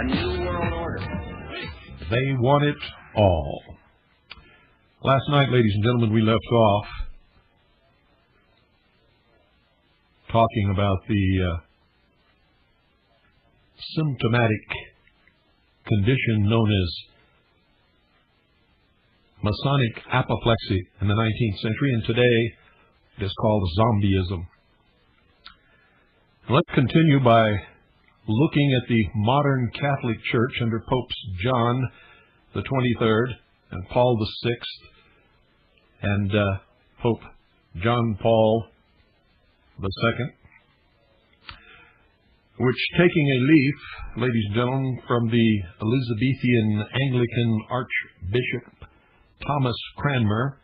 A new world order. They want it all. Last night, ladies and gentlemen, we left off talking about the symptomatic condition known as Masonic apoplexy in the 19th century, and today it is called zombieism. Let's continue by looking at the modern Catholic Church under Popes John the 23rd and Paul the 6th and Pope John Paul the 2nd, which, taking a leaf, ladies and gentlemen, from the Elizabethan Anglican Archbishop Thomas Cranmer,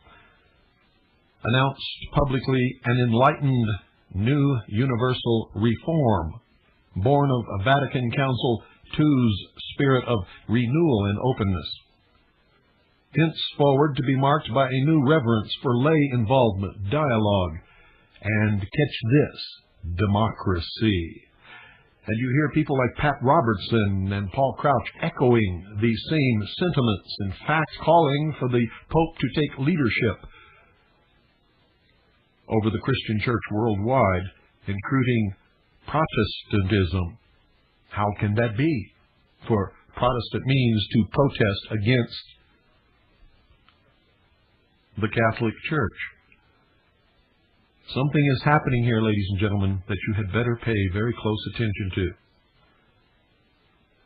announced publicly an enlightened new universal reform born of Vatican Council II's spirit of renewal and openness, henceforward to be marked by a new reverence for lay involvement, dialogue, and, catch this, democracy. And you hear people like Pat Robertson and Paul Crouch echoing these same sentiments, in fact calling for the Pope to take leadership over the Christian church worldwide, including Protestantism. How can that be? For Protestant means to protest against the Catholic Church. Something is happening here, ladies and gentlemen, that you had better pay very close attention to.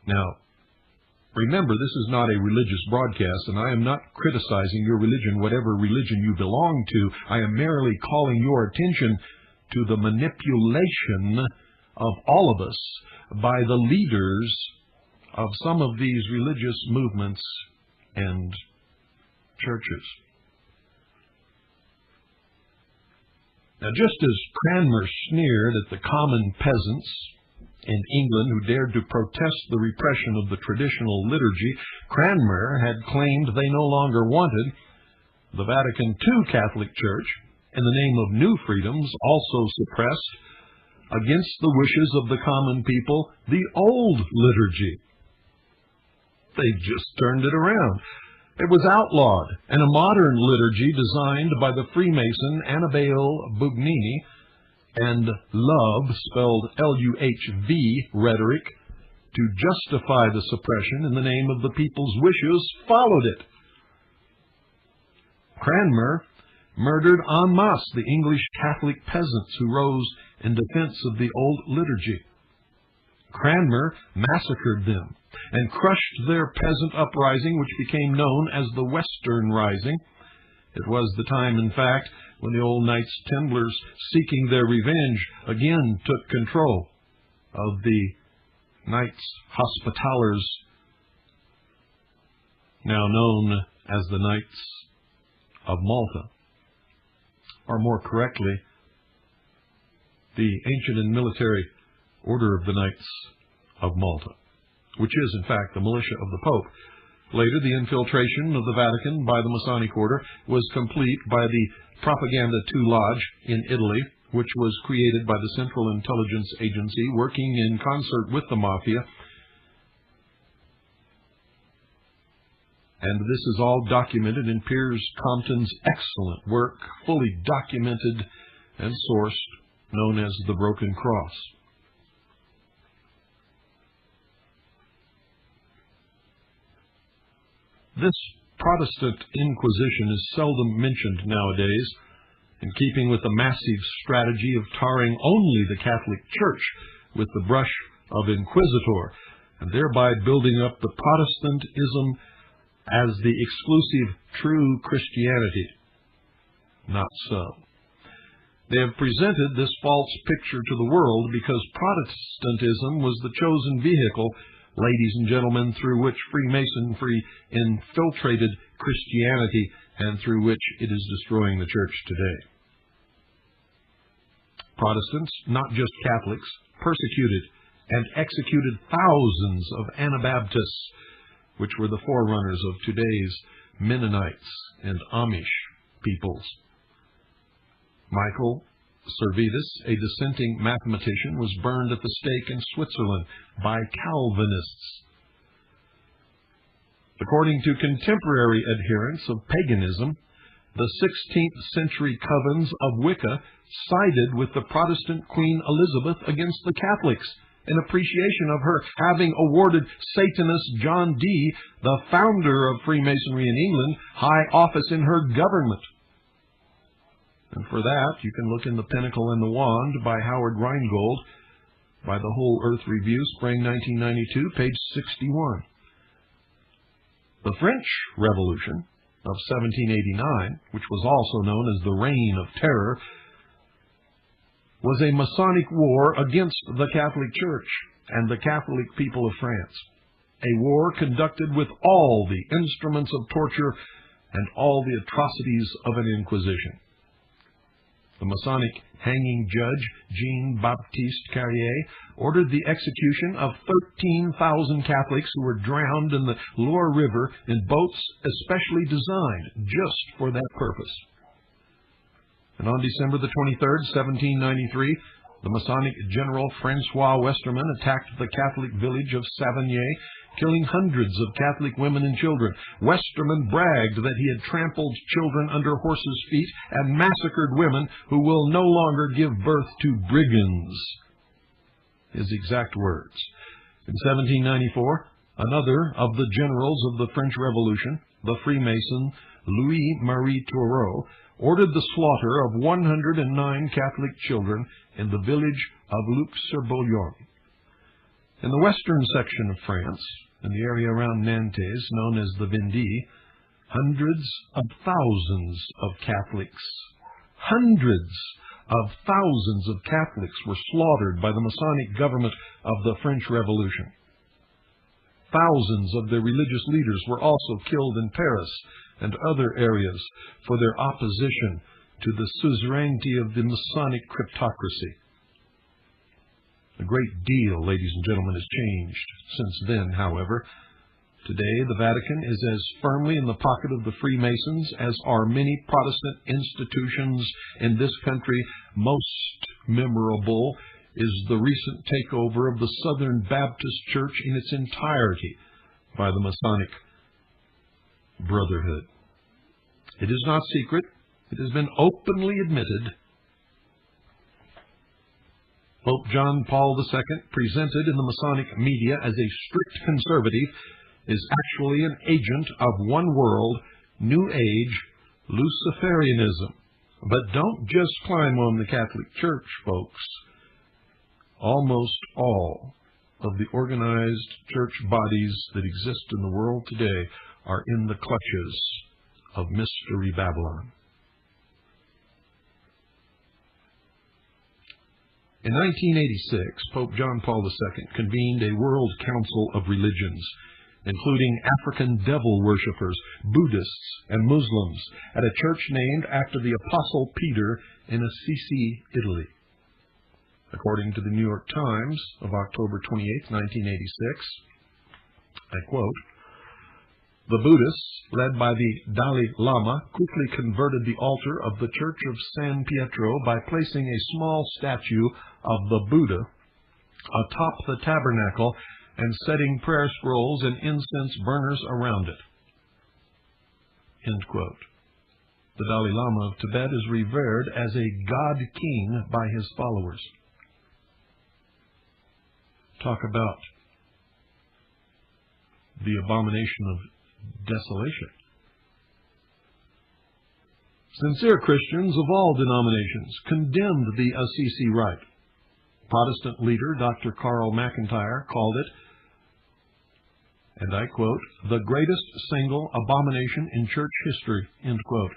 Now, remember, this is not a religious broadcast, and I am not criticizing your religion, whatever religion you belong to. I am merely calling your attention to the manipulation of all of us by the leaders of some of these religious movements and churches. Now, just as Cranmer sneered at the common peasants in England who dared to protest the repression of the traditional liturgy, Cranmer had claimed they no longer wanted the Vatican II Catholic Church, in the name of new freedoms, also suppressed, against the wishes of the common people, the old liturgy. They just turned it around. It was outlawed, and a modern liturgy designed by the Freemason Annibale Bugnini and love, spelled L-U-H-V, rhetoric, to justify the suppression in the name of the people's wishes, followed it. Cranmer murdered en masse the English Catholic peasants who rose in defense of the old liturgy. Cranmer massacred them and crushed their peasant uprising, which became known as the Western Rising. It was the time, in fact, when the old Knights Templars, seeking their revenge, again took control of the Knights Hospitallers, now known as the Knights of Malta, or more correctly, the ancient and military Order of the Knights of Malta, which is, in fact, the militia of the Pope. Later, the infiltration of the Vatican by the Masonic Order was complete by the Propaganda II Lodge in Italy, which was created by the Central Intelligence Agency, working in concert with the Mafia. And this is all documented in Piers Compton's excellent work, fully documented and sourced, known as The Broken Cross. This Protestant Inquisition is seldom mentioned nowadays, in keeping with the massive strategy of tarring only the Catholic Church with the brush of inquisitor, and thereby building up the Protestantism as the exclusive true Christianity. Not so. They have presented this false picture to the world because Protestantism was the chosen vehicle, ladies and gentlemen, through which Freemasonry infiltrated Christianity and through which it is destroying the church today. Protestants, not just Catholics, persecuted and executed thousands of Anabaptists, which were the forerunners of today's Mennonites and Amish peoples. Michael Servetus, a dissenting mathematician, was burned at the stake in Switzerland by Calvinists. According to contemporary adherents of paganism, the 16th century covens of Wicca sided with the Protestant Queen Elizabeth against the Catholics in appreciation of her having awarded Satanist John Dee, the founder of Freemasonry in England, high office in her government. And for that, you can look in The Pinnacle and the Wand by Howard Rheingold, by the Whole Earth Review, spring 1992, page 61. The French Revolution of 1789, which was also known as the Reign of Terror, was a Masonic war against the Catholic Church and the Catholic people of France, a war conducted with all the instruments of torture and all the atrocities of an Inquisition. The Masonic hanging judge, Jean-Baptiste Carrier, ordered the execution of 13,000 Catholics who were drowned in the Loire River in boats especially designed just for that purpose. And on December the 23rd, 1793, the Masonic general Francois Westermann attacked the Catholic village of Savigny, killing hundreds of Catholic women and children. Westermann bragged that he had trampled children under horses' feet and massacred women who will no longer give birth to brigands. His exact words. In 1794, another of the generals of the French Revolution, the Freemason Louis-Marie Turreau, ordered the slaughter of 109 Catholic children in the village of Luc-sur-Boulogne. In the western section of France, in the area around Nantes, known as the Vendée, hundreds of thousands of Catholics, were slaughtered by the Masonic government of the French Revolution. Thousands of their religious leaders were also killed in Paris and other areas for their opposition to the suzerainty of the Masonic cryptocracy. A great deal, ladies and gentlemen, has changed since then, however. Today, the Vatican is as firmly in the pocket of the Freemasons as are many Protestant institutions in this country. Most memorable is the recent takeover of the Southern Baptist Church in its entirety by the Masonic Brotherhood. It is not secret. It has been openly admitted. Pope John Paul II, presented in the Masonic media as a strict conservative, is actually an agent of one world, New Age, Luciferianism. But don't just climb on the Catholic Church, folks. Almost all of the organized church bodies that exist in the world today are in the clutches of Mystery Babylon. In 1986, Pope John Paul II convened a World Council of Religions, including African devil worshippers, Buddhists, and Muslims, at a church named after the Apostle Peter in Assisi, Italy. According to the New York Times of October 28, 1986, I quote, "The Buddhists, led by the Dalai Lama, quickly converted the altar of the Church of San Pietro by placing a small statue of the Buddha atop the tabernacle and setting prayer scrolls and incense burners around it." End quote. The Dalai Lama of Tibet is revered as a god-king by his followers. Talk about the abomination of desolation. Sincere Christians of all denominations condemned the Assisi rite. Protestant leader Dr. Karl McIntyre called it, and I quote, "the greatest single abomination in church history," end quote.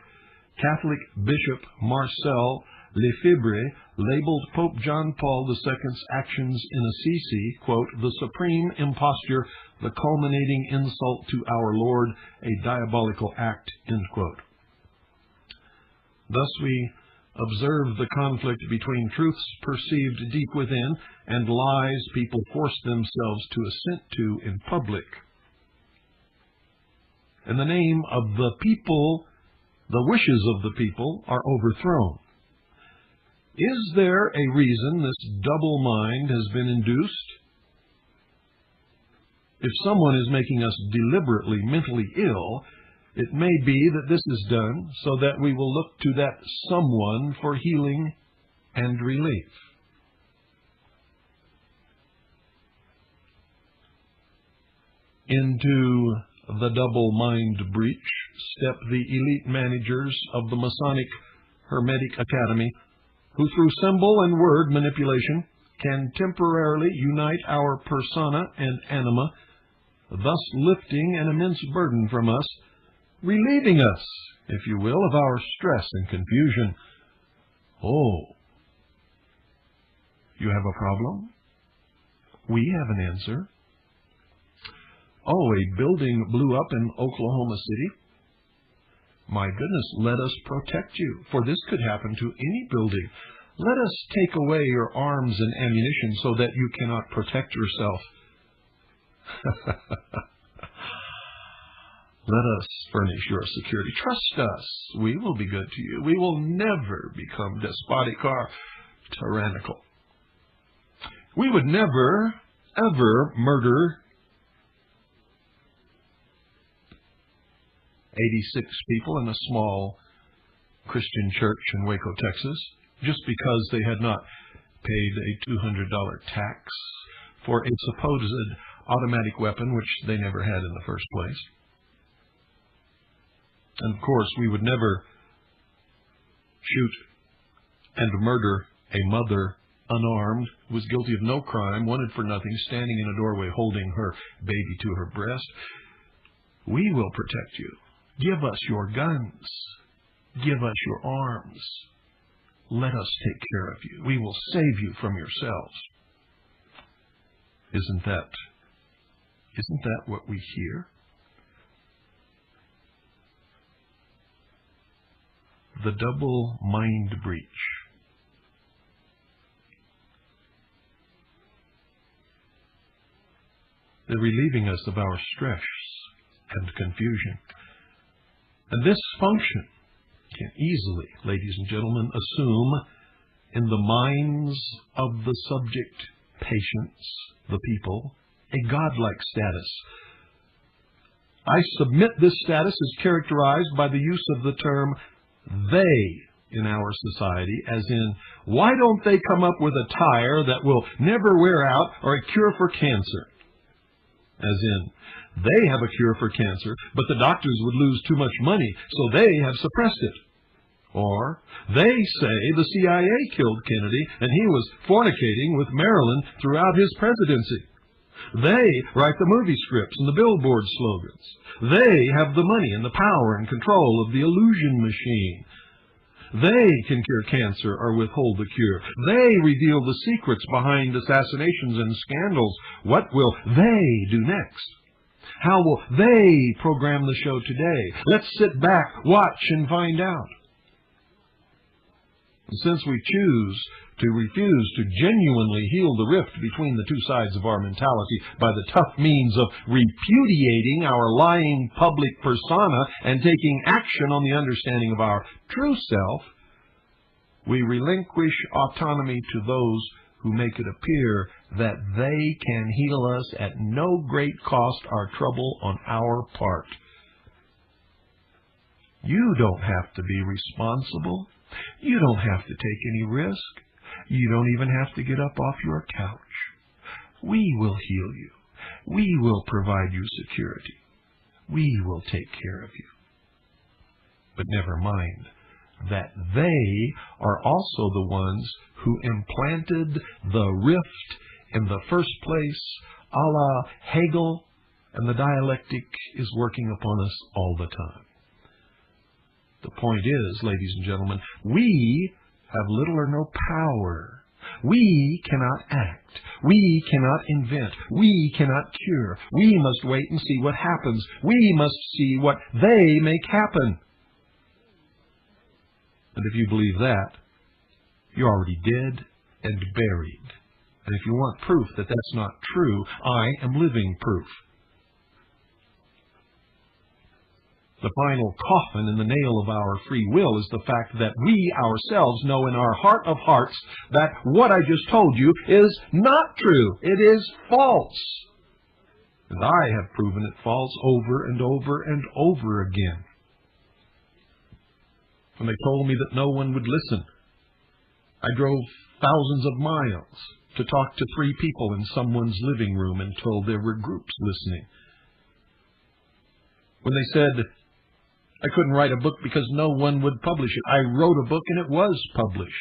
Catholic Bishop Marcel Lefebvre labeled Pope John Paul II's actions in Assisi, quote, "the supreme imposture, the culminating insult to our Lord, a diabolical act," end quote. Thus we observe the conflict between truths perceived deep within and lies people force themselves to assent to in public. In the name of the people, the wishes of the people are overthrown. Is there a reason this double mind has been induced? If someone is making us deliberately mentally ill, it may be that this is done so that we will look to that someone for healing and relief. Into the double mind breach step the elite managers of the Masonic Hermetic Academy, who through symbol and word manipulation can temporarily unite our persona and anima, thus lifting an immense burden from us, relieving us, if you will, of our stress and confusion. Oh, you have a problem? We have an answer. Oh, a building blew up in Oklahoma City? My goodness, let us protect you, for this could happen to any building. Let us take away your arms and ammunition so that you cannot protect yourself. Let us furnish your security. Trust us. We will be good to you. We will never become despotic or tyrannical. We would never, ever murder 86 people in a small Christian church in Waco, Texas, just because they had not paid a $200 tax for a supposed automatic weapon which they never had in the first place. And of course, we would never shoot and murder a mother unarmed, who was guilty of no crime, wanted for nothing, standing in a doorway holding her baby to her breast. We will protect you. Give us your guns. Give us your arms. Let us take care of you. We will save you from yourselves. Isn't that what we hear? The double mind breach. They're relieving us of our stress and confusion. And this function can easily, ladies and gentlemen, assume in the minds of the subject patients, the people, a godlike status. I submit this status is characterized by the use of the term they in our society, as in, why don't they come up with a tire that will never wear out or a cure for cancer? As in, they have a cure for cancer, but the doctors would lose too much money, so they have suppressed it. Or, they say the CIA killed Kennedy and he was fornicating with Marilyn throughout his presidency. They write the movie scripts and the billboard slogans. They have the money and the power and control of the illusion machine. They can cure cancer or withhold the cure. They reveal the secrets behind assassinations and scandals. What will they do next? How will they program the show today? Let's sit back, watch, and find out. And since we choose to refuse to genuinely heal the rift between the two sides of our mentality by the tough means of repudiating our lying public persona and taking action on the understanding of our true self, we relinquish autonomy to those who make it appear that they can heal us at no great cost or trouble on our part. You don't have to be responsible. You don't have to take any risk. You don't even have to get up off your couch. We will heal you. We will provide you security. We will take care of you. But never mind that they are also the ones who implanted the rift in the first place, a la Hegel, and the dialectic is working upon us all the time. The point is, ladies and gentlemen, we have little or no power. We cannot act. We cannot invent. We cannot cure. We must wait and see what happens. We must see what they make happen. And if you believe that, you're already dead and buried. And if you want proof that that's not true, I am living proof. The final coffin in the nail of our free will is the fact that we ourselves know in our heart of hearts that what I just told you is not true. It is false. And I have proven it false over and over and over again. When they told me that no one would listen, I drove thousands of miles to talk to 3 people in someone's living room until there were groups listening. When they said I couldn't write a book because no one would publish it, I wrote a book and it was published.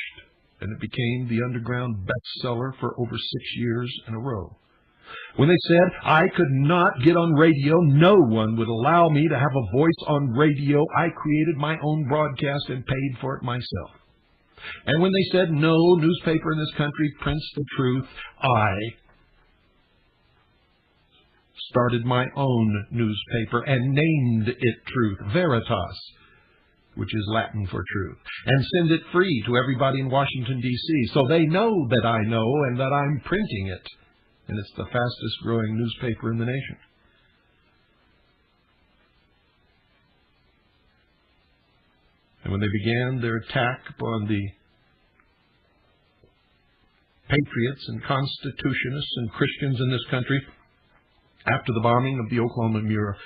And it became the underground bestseller for over 6 years in a row. When they said I could not get on radio, no one would allow me to have a voice on radio, I created my own broadcast and paid for it myself. And when they said no newspaper in this country prints the truth, I started my own newspaper and named it Truth, Veritas, which is Latin for truth, and send it free to everybody in Washington, D.C., so they know that I know and that I'm printing it. And it's the fastest growing newspaper in the nation. And when they began their attack upon the patriots and constitutionists and Christians in this country, after the bombing of the Oklahoma Muir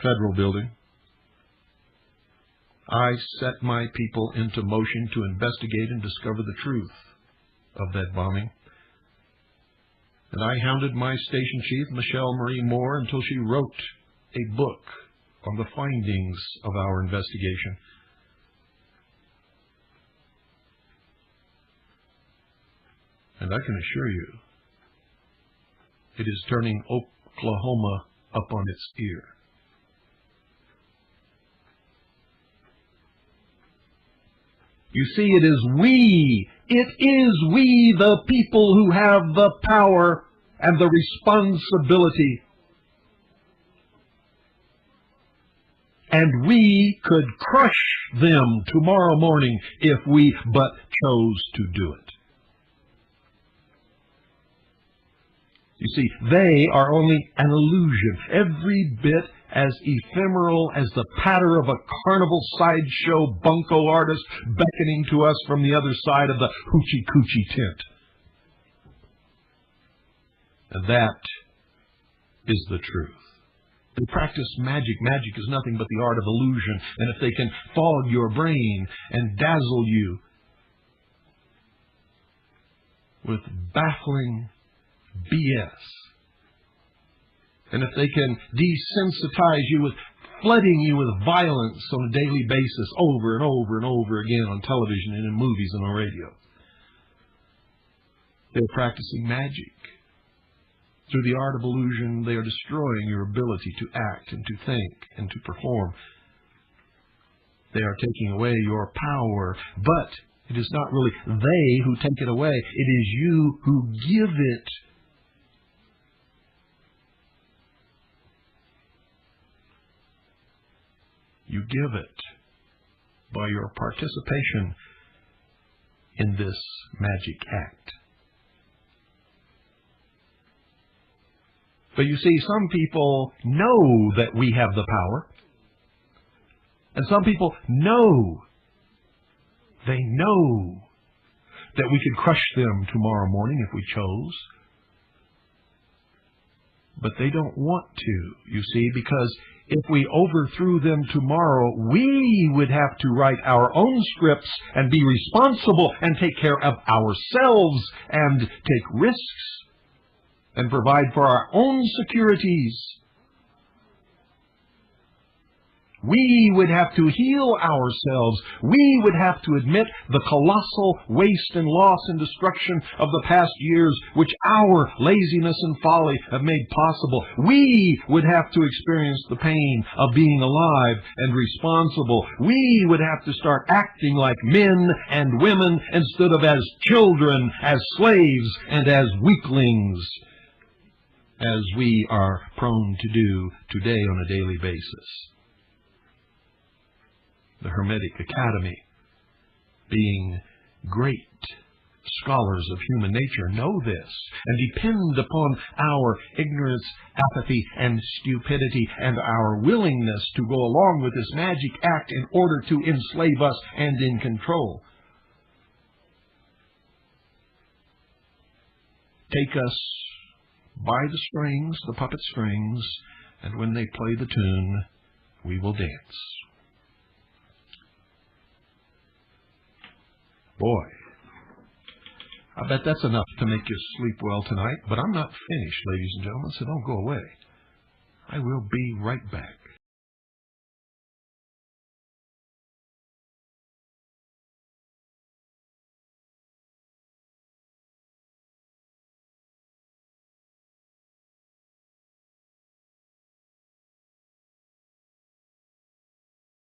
Federal Building, I set my people into motion to investigate and discover the truth of that bombing. And I hounded my station chief, Michelle Marie Moore, until she wrote a book on the findings of our investigation. And I can assure you, it is turning Oklahoma up on its ear. You see, it is we, the people, who have the power and the responsibility. And we could crush them tomorrow morning if we but chose to do it. You see, they are only an illusion, every bit as ephemeral as the patter of a carnival sideshow bunco artist beckoning to us from the other side of the hoochie-coochie tent. And that is the truth. They practice magic. Magic is nothing but the art of illusion. And if they can fog your brain and dazzle you with baffling BS, and if they can desensitize you with flooding you with violence on a daily basis over and over and over again on television and in movies and on radio, they're practicing magic. Through the art of illusion, they are destroying your ability to act and to think and to perform. They are taking away your power, but it is not really they who take it away. It is you who give it. You give it by your participation in this magic act. But you see, some people know that we have the power. And some people know, they know that we could crush them tomorrow morning if we chose. But they don't want to, you see, because if we overthrew them tomorrow, we would have to write our own scripts and be responsible and take care of ourselves and take risks and provide for our own securities. We would have to heal ourselves. We would have to admit the colossal waste and loss and destruction of the past years, which our laziness and folly have made possible. We would have to experience the pain of being alive and responsible. We would have to start acting like men and women instead of as children, as slaves, and as weaklings, as we are prone to do today on a daily basis. The Hermetic Academy, being great scholars of human nature, know this and depend upon our ignorance, apathy, and stupidity and our willingness to go along with this magic act in order to enslave us and in control. Take us by the strings, the puppet strings, and when they play the tune, we will dance. Boy, I bet that's enough to make you sleep well tonight, but I'm not finished, ladies and gentlemen, so don't go away. I will be right back.